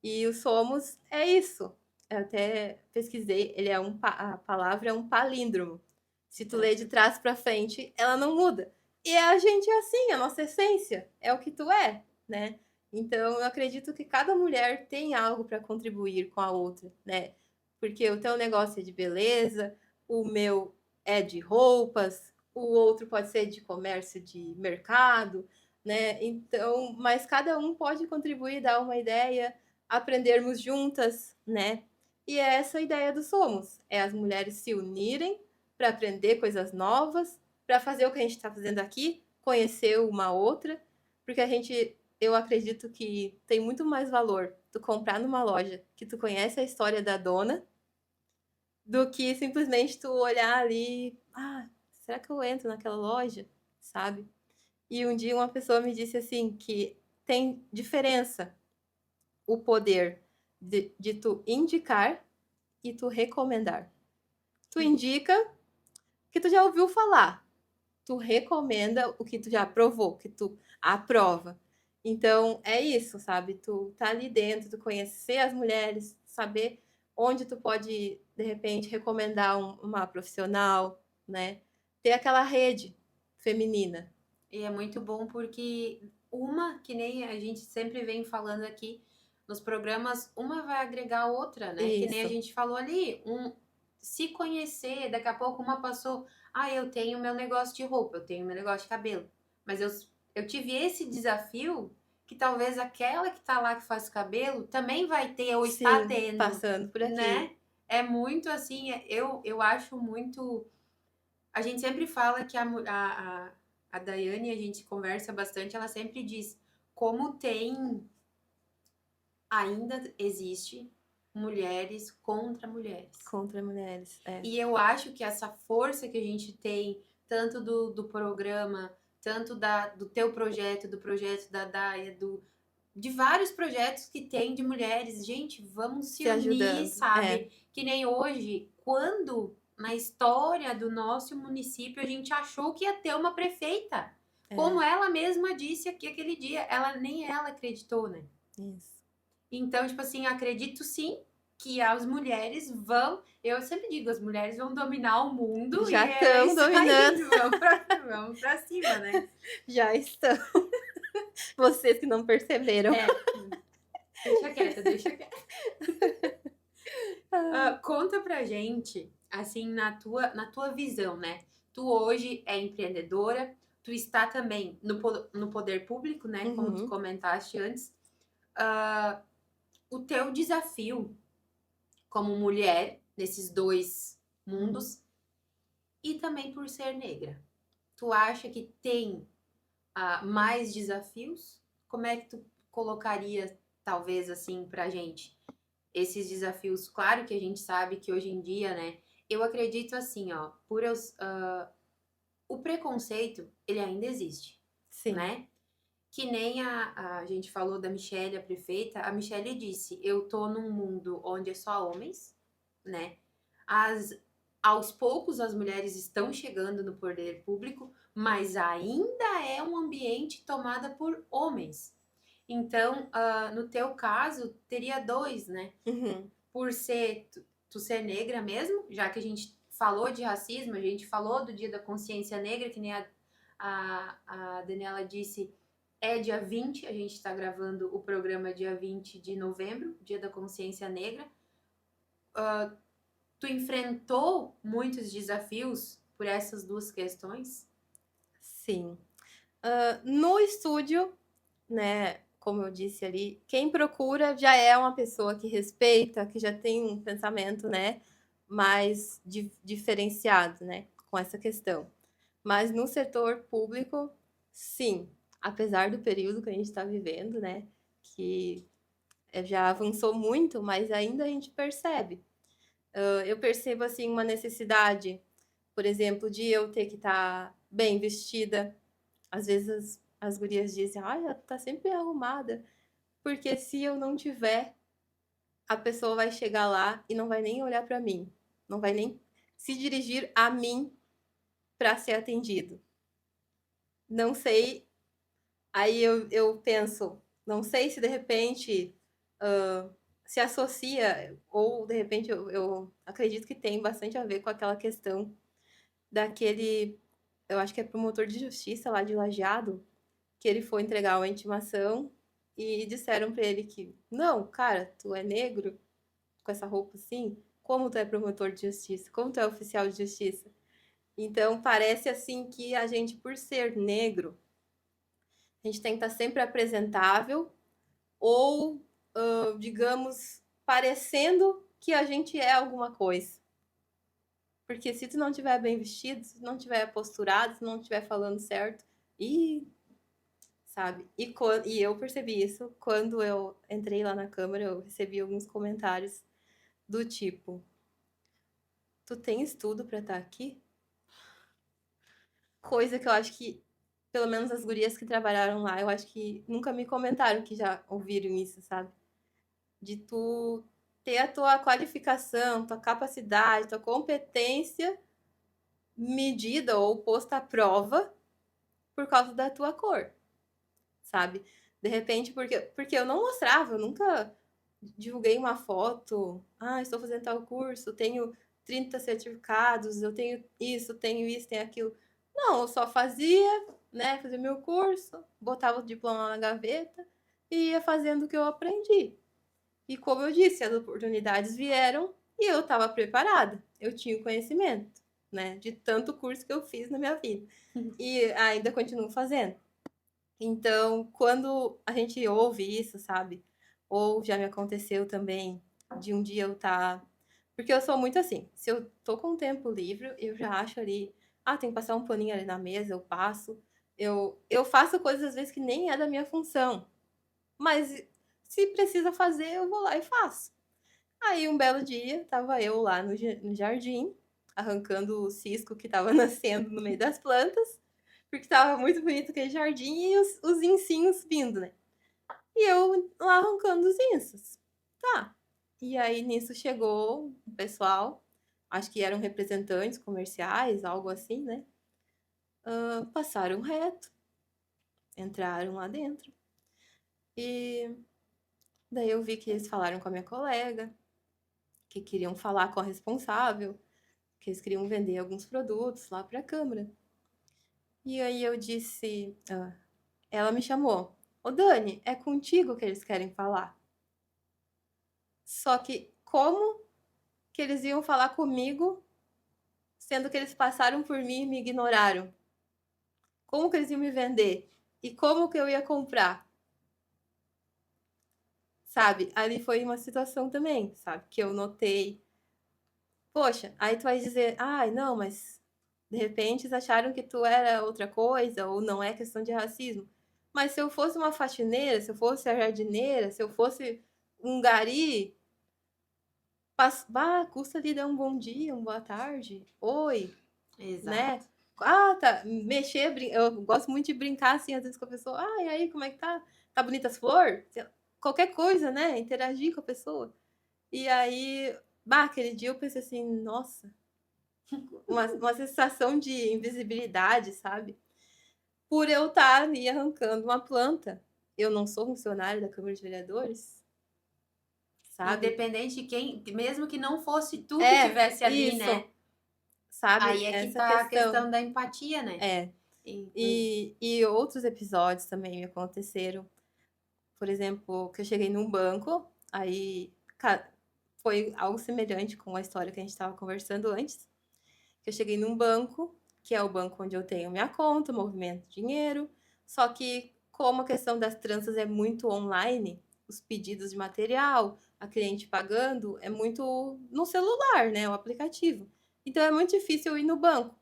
E o somos é isso. Eu até pesquisei, a palavra é um palíndromo. Se tu lê de trás para frente, ela não muda. E a gente é assim, a nossa essência é o que tu é, né? Então eu acredito que cada mulher tem algo para contribuir com a outra, né? Porque o teu negócio é de beleza, o meu é de roupas, o outro pode ser de comércio de mercado, né? Então, mas cada um pode contribuir, dar uma ideia, aprendermos juntas, né? E é essa a ideia do Somos, é as mulheres se unirem para aprender coisas novas, para fazer o que a gente está fazendo aqui, conhecer uma outra, porque eu acredito que tem muito mais valor tu comprar numa loja que tu conhece a história da dona do que simplesmente tu olhar ali, será que eu entro naquela loja, sabe? E um dia uma pessoa me disse assim que tem diferença o poder de tu indicar e tu recomendar. Tu indica que tu já ouviu falar, tu recomenda o que tu já provou, que tu aprova. Então, é isso, sabe? Tu tá ali dentro, tu conhecer as mulheres, saber onde tu pode, de repente, recomendar uma profissional, né? Ter aquela rede feminina. E é muito bom porque que nem a gente sempre vem falando aqui nos programas, uma vai agregar a outra, né? Que nem a Isso. gente falou ali, se conhecer, daqui a pouco uma passou, eu tenho meu negócio de roupa, eu tenho meu negócio de cabelo. Mas eu tive esse desafio que talvez aquela que tá lá que faz cabelo também vai ter ou está Sim, tendo, passando por aqui. né? É muito assim, eu acho muito. A gente sempre fala que a Daiane, a gente conversa bastante, ela sempre diz como ainda existe mulheres contra mulheres. Contra mulheres, é. E eu acho que essa força que a gente tem, tanto do programa, tanto do teu projeto, do projeto da Daia, de vários projetos que tem de mulheres, gente, vamos se unir, ajudando, sabe? Que nem hoje, quando na história do nosso município a gente achou que ia ter uma prefeita. Como ela mesma disse aqui aquele dia, nem ela acreditou, né? Isso. Então, tipo assim, acredito sim que as mulheres vão. Eu sempre digo, as mulheres vão dominar o mundo. Já e estão dominando. Aí, vamos pra cima, né? Já estão. Vocês que não perceberam. Deixa quieta, deixa quieta. Conta pra gente, assim, na tua visão, né? Tu hoje é empreendedora, tu está também no poder público, né? Como tu comentaste antes. O teu desafio como mulher nesses dois mundos e também por ser negra. tu acha que tem mais desafios? Como é que tu colocaria, talvez, assim, pra gente, esses desafios? Claro que a gente sabe que hoje em dia, né? Eu acredito assim, ó, o preconceito, ele ainda existe, Sim. né? Que nem a gente falou da Michelle, a prefeita, a Michelle disse, eu tô num mundo onde é só homens, né? As, aos poucos as mulheres estão chegando no poder público, mas ainda é um ambiente tomado por homens. Então, no teu caso, teria dois, né? Uhum. Por ser tu ser negra mesmo, já que a gente falou de racismo, a gente falou do Dia da Consciência Negra, que nem a Daniela disse, é dia 20, a gente está gravando o programa dia 20 de novembro, Dia da Consciência Negra. Tu enfrentou muitos desafios por essas duas questões? Sim. No estúdio, né, como eu disse ali, quem procura já é uma pessoa que respeita, que já tem um pensamento, né, mais diferenciado, né, com essa questão. Mas no setor público, sim, apesar do período que a gente está vivendo, né, que já avançou muito, mas ainda a gente percebe. Eu percebo, assim, uma necessidade, por exemplo, de eu ter que estar bem vestida. Às vezes as gurias dizem, ai, ela tá sempre bem arrumada. Porque se eu não tiver, a pessoa vai chegar lá e não vai nem olhar para mim. Não vai nem se dirigir a mim para ser atendido. Não sei. Aí eu penso, não sei se de repente se associa, ou de repente eu acredito que tem bastante a ver com aquela questão daquele, eu acho que é promotor de justiça lá de Lajeado, que ele foi entregar uma intimação e disseram para ele que, não, cara, tu é negro com essa roupa assim? Como tu é promotor de justiça? Como tu é oficial de justiça? Então, parece assim que a gente, por ser negro, a gente tem que estar sempre apresentável ou, digamos, parecendo que a gente é alguma coisa. Porque se tu não estiver bem vestido, se tu não estiver posturado, se tu não estiver falando certo, e sabe? E eu percebi isso quando eu entrei lá na Câmara, eu recebi alguns comentários do tipo: tu tem estudo para estar aqui? Coisa que eu acho que, pelo menos as gurias que trabalharam lá, eu acho que nunca me comentaram que já ouviram isso, sabe? De tu ter a tua qualificação, tua capacidade, tua competência medida ou posta à prova por causa da tua cor, sabe? De repente, porque eu não mostrava, eu nunca divulguei uma foto, estou fazendo tal curso, tenho 30 certificados, eu tenho isso, tenho aquilo. Não, eu só fazia, né, fazia meu curso, botava o diploma na gaveta e ia fazendo o que eu aprendi. E como eu disse, as oportunidades vieram e eu estava preparada, eu tinha o conhecimento, né, de tanto curso que eu fiz na minha vida. E ainda continuo fazendo. Então, quando a gente ouve isso, sabe? Ou já me aconteceu também de um dia eu estar. Porque eu sou muito assim, se eu tô com tempo livre, eu já acho ali, tem que passar um paninho ali na mesa, eu passo. Eu faço coisas às vezes que nem é da minha função. Mas se precisa fazer, eu vou lá e faço. Aí um belo dia, tava eu lá no jardim, arrancando o cisco que tava nascendo no meio das plantas, porque tava muito bonito aquele jardim e os incinhos vindo, né? E eu lá arrancando os insos. Tá. E aí nisso chegou o pessoal, acho que eram representantes comerciais, algo assim, né? Passaram reto, entraram lá dentro. E daí eu vi que eles falaram com a minha colega, que queriam falar com a responsável, que eles queriam vender alguns produtos lá para a Câmara. E aí eu disse, ela me chamou, ô Dani, é contigo que eles querem falar. Só que como que eles iam falar comigo, sendo que eles passaram por mim e me ignoraram? Como que eles iam me vender? E como que eu ia comprar? Sabe? Ali foi uma situação também, sabe? Que eu notei. Poxa, aí tu vai dizer, ai, não, mas De repente, eles acharam que tu era outra coisa, ou não é questão de racismo. Mas se eu fosse uma faxineira, se eu fosse a jardineira, se eu fosse um gari, custa ali dar um bom dia, uma boa tarde, oi, né? Exato. Ah, tá. Mexer, eu gosto muito de brincar assim, às vezes com a pessoa. Ah, e aí, como é que tá? Tá bonita as flores? Qualquer coisa, né? Interagir com a pessoa. E aí, aquele dia eu pensei assim, nossa, uma sensação de invisibilidade, sabe? Por eu estar ali arrancando uma planta. Eu não sou funcionária da Câmara de Vereadores, sabe? Independente de quem, mesmo que não fosse tu que É, tivesse ali, isso, né? sabe? Aí é que Essa tá a questão. questão da empatia, né? É. E- E outros episódios também me aconteceram. Por exemplo, que eu cheguei num banco, aí foi algo semelhante com a história que a gente estava conversando antes. Que eu cheguei num banco, que é o banco onde eu tenho minha conta, movimento dinheiro, só que como a questão das tranças é muito online, os pedidos de material, a cliente pagando, é muito no celular, né, o aplicativo. Então é muito difícil eu ir no banco.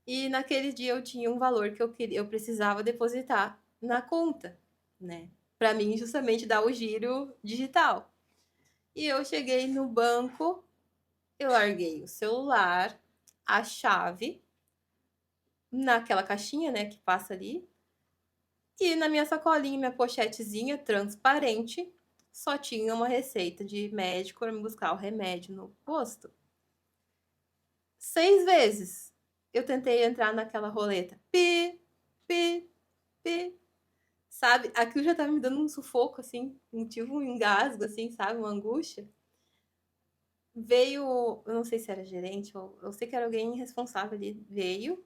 E naquele dia eu tinha um valor que eu precisava depositar na conta, né? Para mim justamente dar o giro digital. E eu cheguei no banco, eu larguei o celular, a chave naquela caixinha, né, que passa ali. E na minha sacolinha, minha pochetezinha transparente, só tinha uma receita de médico para me buscar o remédio no posto. 6 vezes eu tentei entrar naquela roleta. Pi, pi, pi. Sabe? Aquilo já tava me dando um sufoco, assim, tive um engasgo, assim, sabe? Uma angústia. Veio, eu não sei se era gerente, ou eu sei que era alguém responsável ali, veio,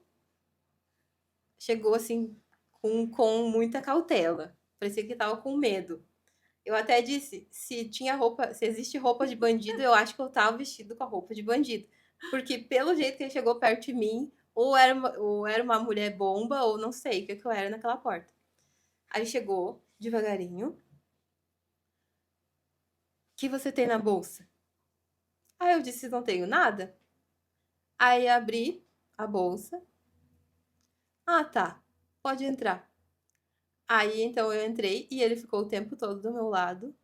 chegou, assim, com muita cautela. Parecia que tava com medo. Eu até disse, se tinha roupa, se existe roupa de bandido, eu acho que eu tava vestido com a roupa de bandido. Porque pelo jeito que ele chegou perto de mim, ou era uma mulher bomba, ou não sei o que eu era naquela porta. Aí chegou, devagarinho. O que você tem na bolsa? Aí eu disse, não tenho nada. Aí abri a bolsa. Ah, tá. Pode entrar. Aí então eu entrei e ele ficou o tempo todo do meu lado.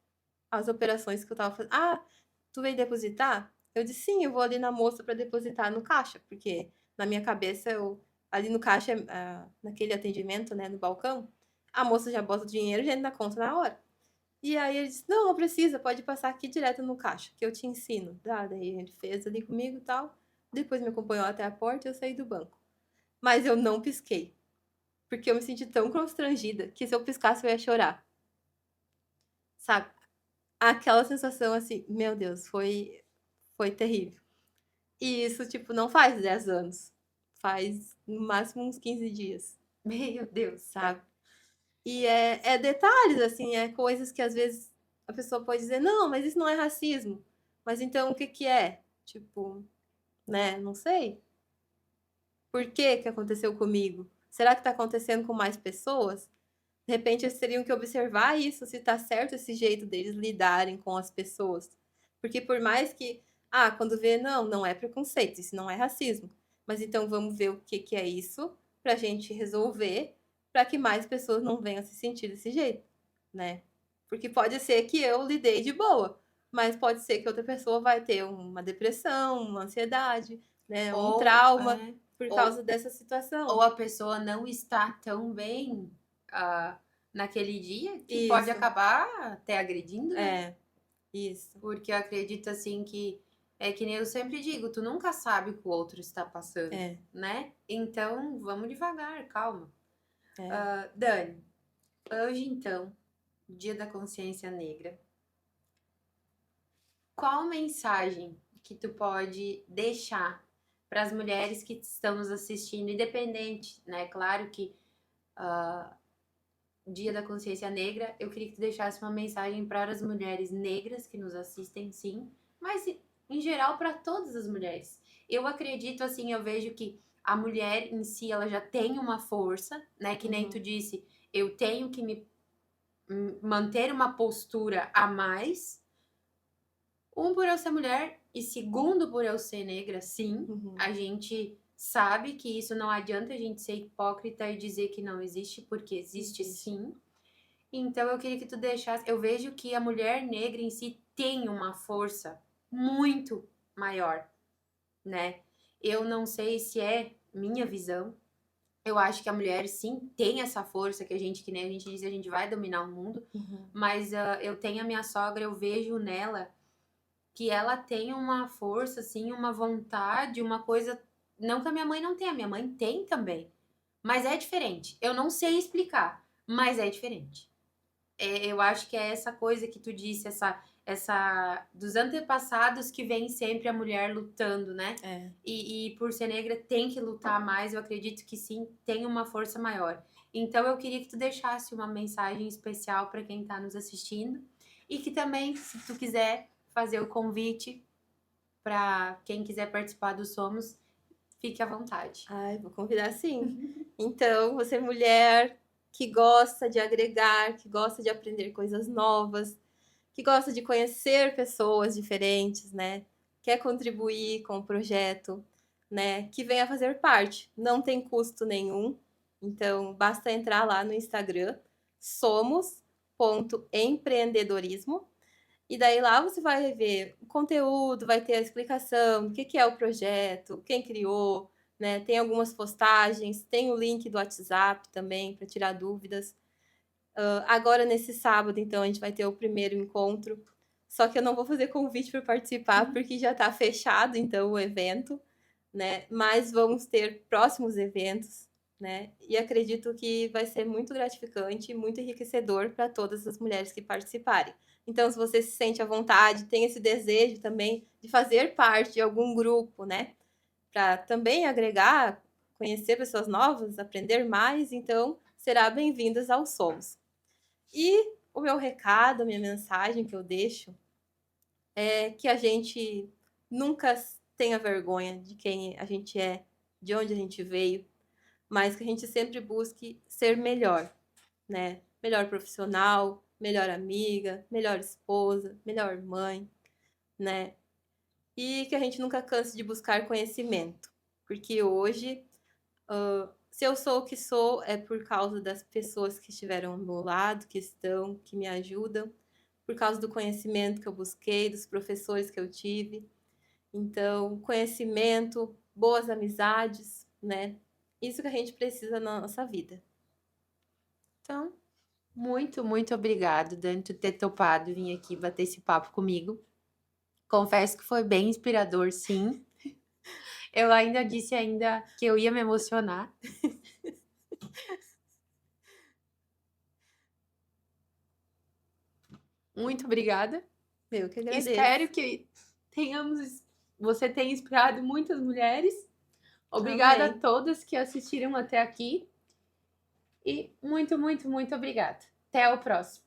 As operações que eu tava fazendo. Ah, tu veio depositar? Eu disse, sim, eu vou ali na moça para depositar no caixa, porque na minha cabeça eu ali no caixa, naquele atendimento, né, no balcão, a moça já bota o dinheiro e já entra na conta na hora. E aí ele disse, não, não precisa, pode passar aqui direto no caixa, que eu te ensino. Daí ele fez ali comigo e tal. Depois me acompanhou até a porta e eu saí do banco. Mas eu não pisquei, porque eu me senti tão constrangida que se eu piscasse eu ia chorar. Sabe? Aquela sensação assim, meu Deus, foi terrível. E isso, tipo, não faz 10 anos. Faz no máximo uns 15 dias, Meu Deus, sabe? E é detalhes, assim, é coisas que às vezes a pessoa pode dizer, não, mas isso não é racismo. Mas então o que que é? Tipo, né? Não sei. Por que que aconteceu comigo? Será que tá acontecendo com mais pessoas? De repente eles teriam que observar isso, se tá certo esse jeito deles lidarem com as pessoas. Porque por mais que, quando vê, não, não é preconceito, isso não é racismo. Mas então vamos ver o que que é isso pra gente resolver, para que mais pessoas não venham se sentir desse jeito, né? Porque pode ser que eu lidei de boa, mas pode ser que outra pessoa vai ter uma depressão, uma ansiedade, né, um ou, trauma por ou, causa dessa ou situação. a pessoa não está tão bem naquele dia que pode Isso, acabar até agredindo, né? isso. Porque eu acredito assim que é que nem eu sempre digo, tu nunca sabe o que o outro está passando, É, né? Então vamos devagar, calma. é. Dani, hoje então, Dia da Consciência Negra, qual mensagem que tu pode deixar para as mulheres que estão nos assistindo, independente, né? Claro que Dia da Consciência Negra, eu queria que tu deixasse uma mensagem para as mulheres negras que nos assistem, sim, mas em geral para todas as mulheres. Eu acredito assim, eu vejo que a mulher em si ela já tem uma força, né? Que nem tu disse, eu tenho que me manter uma postura a mais. Um, por eu ser mulher, e segundo, por eu ser negra, sim, Uhum. a gente sabe que isso não adianta a gente ser hipócrita e dizer que não existe, porque existe sim. Então eu queria que tu deixasse. Eu vejo que a mulher negra em si tem uma força muito maior, né? Eu não sei se é minha visão. Eu acho que a mulher sim tem essa força que nem a gente diz, a gente vai dominar o mundo. Mas eu tenho a minha sogra, eu vejo nela que ela tem uma força, assim, uma vontade, uma coisa. Não que a minha mãe não tenha, a minha mãe tem também. Mas é diferente. Eu não sei explicar, mas é diferente. Eu acho que é essa coisa que tu disse, essa dos antepassados que vem sempre a mulher lutando, né? E por ser negra tem que lutar mais, eu acredito que sim, tem uma força maior. Então eu queria que tu deixasse uma mensagem especial para quem está nos assistindo e que também, se tu quiser fazer o convite para quem quiser participar do Somos, fique à vontade. Ai, vou convidar sim. Então, você mulher que gosta de agregar, que gosta de aprender coisas novas, que gosta de conhecer pessoas diferentes, né? Quer contribuir com o projeto, né? Que venha fazer parte. Não tem custo nenhum. Então, basta entrar lá no Instagram, somos.empreendedorismo. E daí lá você vai ver o conteúdo, vai ter a explicação do que é o projeto, quem criou, né? Tem algumas postagens, tem o link do WhatsApp também para tirar dúvidas. Agora, nesse sábado, então, a gente vai ter o primeiro encontro. Só que eu não vou fazer convite para participar, porque já está fechado, então, o evento, né? Mas vamos ter próximos eventos, né? E acredito que vai ser muito gratificante e muito enriquecedor para todas as mulheres que participarem. Então, se você se sente à vontade, tem esse desejo também de fazer parte de algum grupo, né? Para também agregar, conhecer pessoas novas, aprender mais, então, será bem-vindas ao Somos. E o meu recado, a minha mensagem que eu deixo é que a gente nunca tenha vergonha de quem a gente é, de onde a gente veio, mas que a gente sempre busque ser melhor, né? Melhor profissional, melhor amiga, melhor esposa, melhor mãe, né? E que a gente nunca canse de buscar conhecimento, porque hoje, se eu sou o que sou, é por causa das pessoas que estiveram ao meu lado, que estão, que me ajudam, por causa do conhecimento que eu busquei, dos professores que eu tive. Então, conhecimento, boas amizades, né? Isso que a gente precisa na nossa vida. Então, muito, muito obrigado, Dani, por ter topado vir aqui bater esse papo comigo. Confesso que foi bem inspirador, sim. Eu ainda disse que eu ia me emocionar. Muito obrigada. Eu que agradeço. Espero que você tenha inspirado muitas mulheres. Obrigada Amém. a todas que assistiram até aqui. E muito, muito, muito obrigada. Até o próximo.